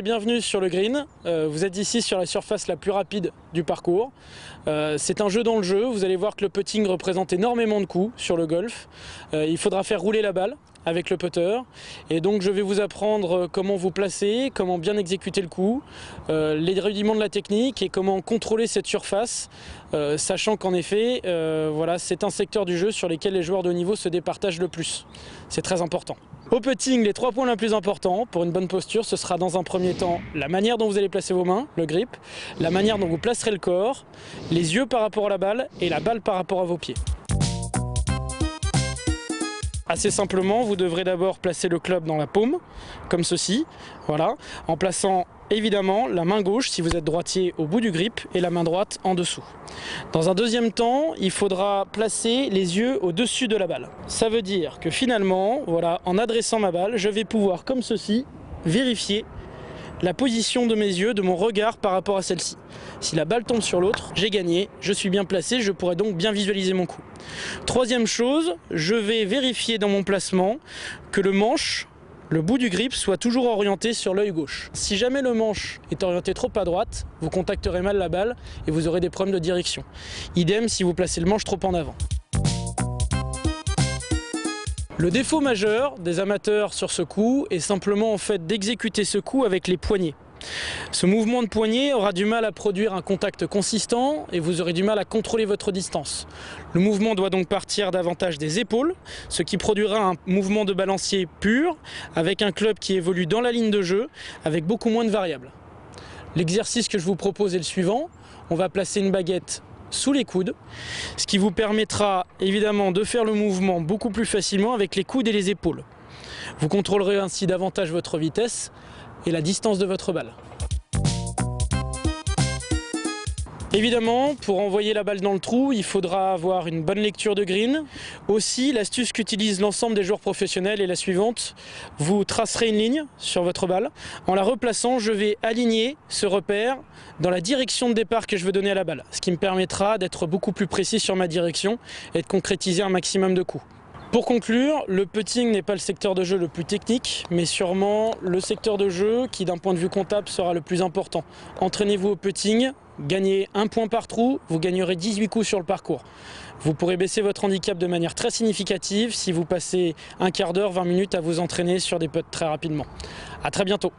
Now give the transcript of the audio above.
bienvenue sur le green. Vous êtes ici sur la surface la plus rapide du parcours. C'est un jeu dans le jeu. Vous allez voir que le putting représente énormément de coups sur le golf. Il faudra faire rouler la balle avec le putter. Et donc je vais vous apprendre comment vous placer, comment bien exécuter le coup, les rudiments de la technique et comment contrôler cette surface, sachant qu'en effet, voilà, c'est un secteur du jeu sur lequel les joueurs de haut niveau se départagent le plus. C'est très important. Au putting, les 3 points les plus importants pour une bonne posture, ce sera dans un premier temps la manière dont vous allez placer vos mains, le grip, la manière dont vous placerez le corps, les yeux par rapport à la balle et la balle par rapport à vos pieds. Assez simplement, vous devrez d'abord placer le club dans la paume, comme ceci, voilà, en plaçant évidemment la main gauche, si vous êtes droitier, au bout du grip et la main droite en dessous. Dans un deuxième temps, il faudra placer les yeux au-dessus de la balle. Ça veut dire que finalement, voilà, en adressant ma balle, je vais pouvoir, comme ceci, vérifier la position de mes yeux, de mon regard par rapport à celle-ci. Si la balle tombe sur l'autre, j'ai gagné, je suis bien placé, je pourrai donc bien visualiser mon coup. Troisième chose, je vais vérifier dans mon placement que le manche, le bout du grip, soit toujours orienté sur l'œil gauche. Si jamais le manche est orienté trop à droite, vous contacterez mal la balle et vous aurez des problèmes de direction. Idem si vous placez le manche trop en avant. Le défaut majeur des amateurs sur ce coup est simplement en fait d'exécuter ce coup avec les poignets. Ce mouvement de poignet aura du mal à produire un contact consistant et vous aurez du mal à contrôler votre distance. Le mouvement doit donc partir davantage des épaules, ce qui produira un mouvement de balancier pur avec un club qui évolue dans la ligne de jeu avec beaucoup moins de variables. L'exercice que je vous propose est le suivant. On va placer une baguette sous les coudes, ce qui vous permettra évidemment de faire le mouvement beaucoup plus facilement avec les coudes et les épaules. Vous contrôlerez ainsi davantage votre vitesse et la distance de votre balle. Évidemment, pour envoyer la balle dans le trou, il faudra avoir une bonne lecture de green. Aussi, l'astuce qu'utilisent l'ensemble des joueurs professionnels est la suivante. Vous tracerez une ligne sur votre balle. En la replaçant, je vais aligner ce repère dans la direction de départ que je veux donner à la balle, ce qui me permettra d'être beaucoup plus précis sur ma direction et de concrétiser un maximum de coups. Pour conclure, le putting n'est pas le secteur de jeu le plus technique, mais sûrement le secteur de jeu qui, d'un point de vue comptable, sera le plus important. Entraînez-vous au putting, gagnez 1 point par trou, vous gagnerez 18 coups sur le parcours. Vous pourrez baisser votre handicap de manière très significative si vous passez un quart d'heure, 20 minutes à vous entraîner sur des putts très rapidement. À très bientôt.